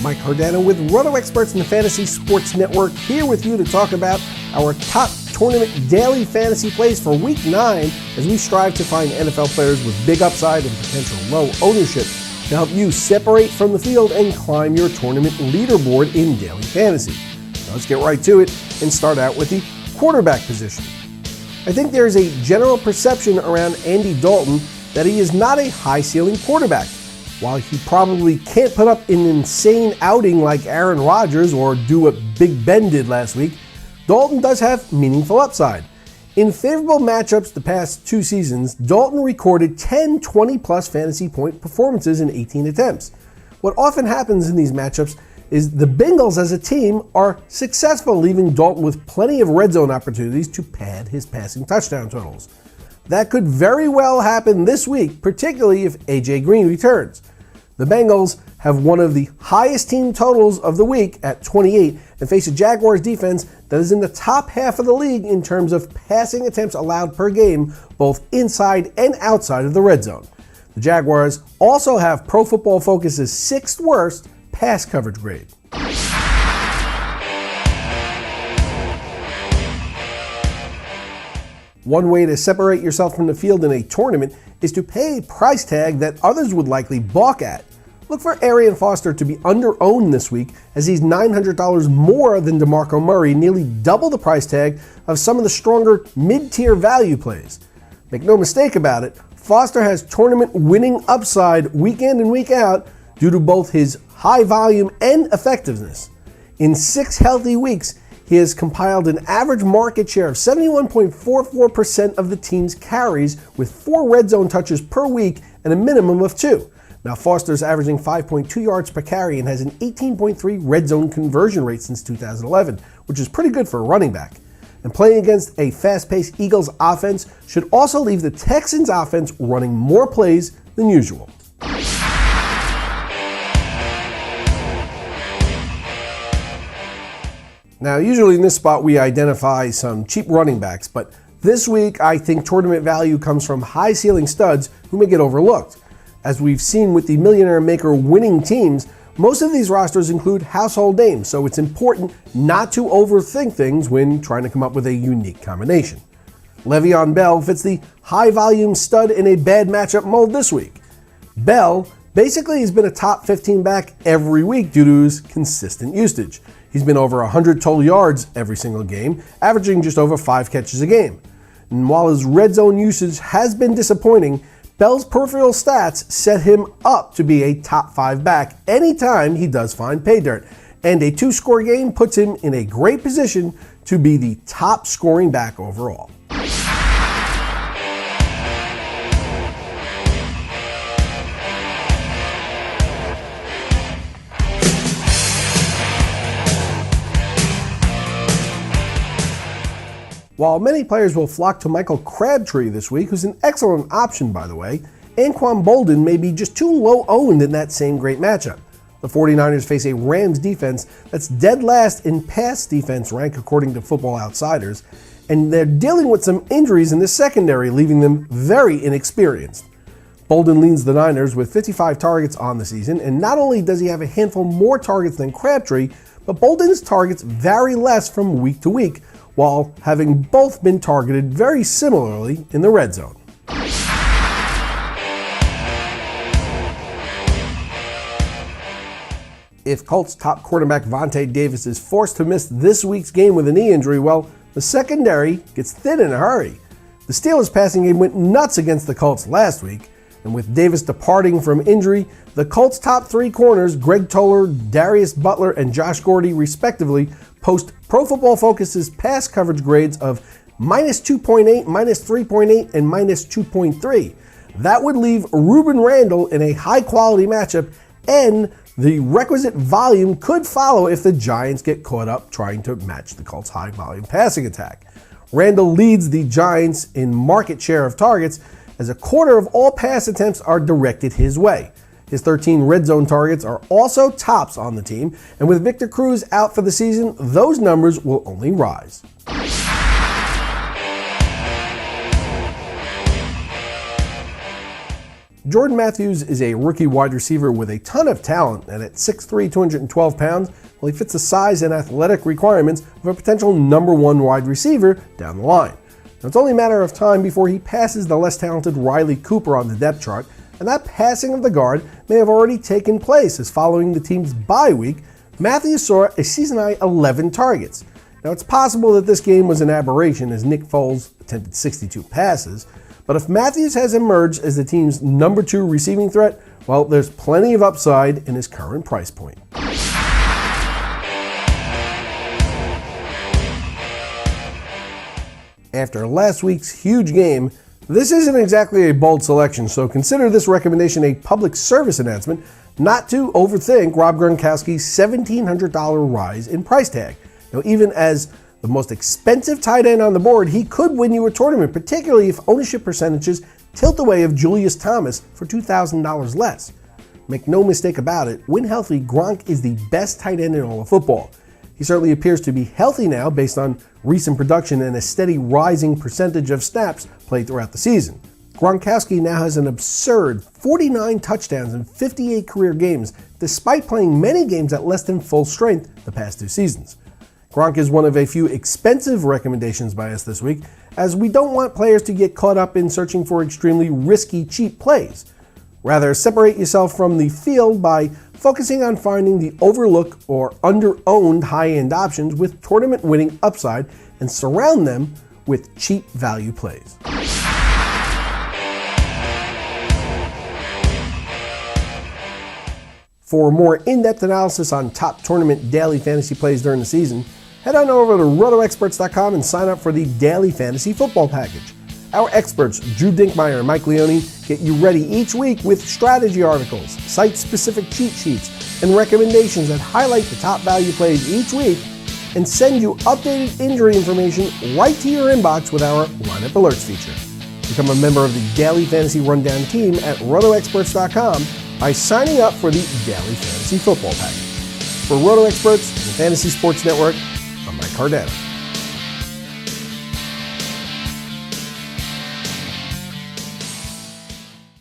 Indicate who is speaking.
Speaker 1: Mike Cardano with Roto Experts in the Fantasy Sports Network, here with you to talk about our top tournament daily fantasy plays for Week 9 as we strive to find NFL players with big upside and potential low ownership to help you separate from the field and climb your tournament leaderboard in daily fantasy. Now let's get right to it and start out with the quarterback position. I think there's a general perception around Andy Dalton that he is not a high-ceiling quarterback. While he probably can't put up an insane outing like Aaron Rodgers or do what Big Ben did last week, Dalton does have meaningful upside. In favorable matchups the past 2 seasons, Dalton recorded 10 20-plus fantasy point performances in 18 attempts. What often happens in these matchups is the Bengals as a team are successful, leaving Dalton with plenty of red zone opportunities to pad his passing touchdown totals. That could very well happen this week, particularly if A.J. Green returns. The Bengals have one of the highest team totals of the week at 28 and face a Jaguars defense that is in the top half of the league in terms of passing attempts allowed per game, both inside and outside of the red zone. The Jaguars also have Pro Football Focus's 6th worst pass coverage grade. One way to separate yourself from the field in a tournament is to pay a price tag that others would likely balk at. Look for Arian Foster to be under-owned this week, as he's $900 more than DeMarco Murray, nearly double the price tag of some of the stronger mid-tier value plays. Make no mistake about it, Foster has tournament winning upside week in and week out due to both his high volume and effectiveness. In 6 healthy weeks, he has compiled an average market share of 71.44% of the team's carries with 4 red zone touches per week and a minimum of 2. Now, Foster's averaging 5.2 yards per carry and has an 18.3 red zone conversion rate since 2011, which is pretty good for a running back. And playing against a fast-paced Eagles offense should also leave the Texans offense running more plays than usual. Now, usually in this spot we identify some cheap running backs, but this week I think tournament value comes from high-ceiling studs who may get overlooked. As we've seen with the Millionaire Maker winning teams, most of these rosters include household names, so it's important not to overthink things when trying to come up with a unique combination. LeVeon Bell fits the high-volume stud in a bad matchup mold this week. Bell basically has been a top 15 back every week due to his consistent usage. He's been over 100 total yards every single game, averaging just over 5 catches a game. And while his red zone usage has been disappointing, Bell's peripheral stats set him up to be a top 5 back anytime he does find pay dirt, and a 2-score game puts him in a great position to be the top scoring back overall. While many players will flock to Michael Crabtree this week, who's an excellent option by the way, Anquan Boldin may be just too low owned in that same great matchup. The 49ers face a Rams defense that's dead last in pass defense rank according to Football Outsiders, and they're dealing with some injuries in the secondary, leaving them very inexperienced. Boldin leads the Niners with 55 targets on the season, and not only does he have a handful more targets than Crabtree, but Boldin's targets vary less from week to week, while having both been targeted very similarly in the red zone. If Colts top quarterback Vontae Davis is forced to miss this week's game with a knee injury, well, the secondary gets thin in a hurry. The Steelers' passing game went nuts against the Colts last week, and with Davis departing from injury, the Colts' top 3 corners, Greg Toller, Darius Butler, and Josh Gordy, respectively, post Pro Football Focus's pass coverage grades of -2.8, -3.8, and -2.3. That would leave Rueben Randle in a high-quality matchup, and the requisite volume could follow if the Giants get caught up trying to match the Colts' high-volume passing attack. Randle leads the Giants in market share of targets, as a quarter of all pass attempts are directed his way. His 13 red zone targets are also tops on the team, and with Victor Cruz out for the season, those numbers will only rise. Jordan Matthews is a rookie wide receiver with a ton of talent, and at 6'3", 212 pounds, well, he fits the size and athletic requirements of a potential number one wide receiver down the line. Now, it's only a matter of time before he passes the less talented Riley Cooper on the depth chart, and that passing of the guard may have already taken place, as following the team's bye week, Matthews saw a season-high 11 targets. Now, it's possible that this game was an aberration as Nick Foles attempted 62 passes, but if Matthews has emerged as the team's number 2 receiving threat, well, there's plenty of upside in his current price point. After last week's huge game, this isn't exactly a bold selection, so consider this recommendation a public service announcement not to overthink Rob Gronkowski's $1,700 rise in price tag. Now, even as the most expensive tight end on the board, he could win you a tournament, particularly if ownership percentages tilt the way of Julius Thomas for $2,000 less. Make no mistake about it, when healthy, Gronk is the best tight end in all of football. He certainly appears to be healthy now based on recent production and a steady rising percentage of snaps played throughout the season. Gronkowski now has an absurd 49 touchdowns in 58 career games, despite playing many games at less than full strength the past 2 seasons. Gronk is one of a few expensive recommendations by us this week, as we don't want players to get caught up in searching for extremely risky, cheap plays. Rather, separate yourself from the field by focusing on finding the overlooked or under-owned high-end options with tournament-winning upside and surround them with cheap value plays. For more in-depth analysis on top tournament daily fantasy plays during the season, head on over to rotoexperts.com and sign up for the Daily Fantasy Football Package. Our experts, Drew Dinkmeyer and Mike Leone, get you ready each week with strategy articles, site-specific cheat sheets, and recommendations that highlight the top value plays each week and send you updated injury information right to your inbox with our lineup alerts feature. Become a member of the Daily Fantasy Rundown team at rotoexperts.com by signing up for the Daily Fantasy Football Package. For Roto Experts and the Fantasy Sports Network, I'm Mike Cardano.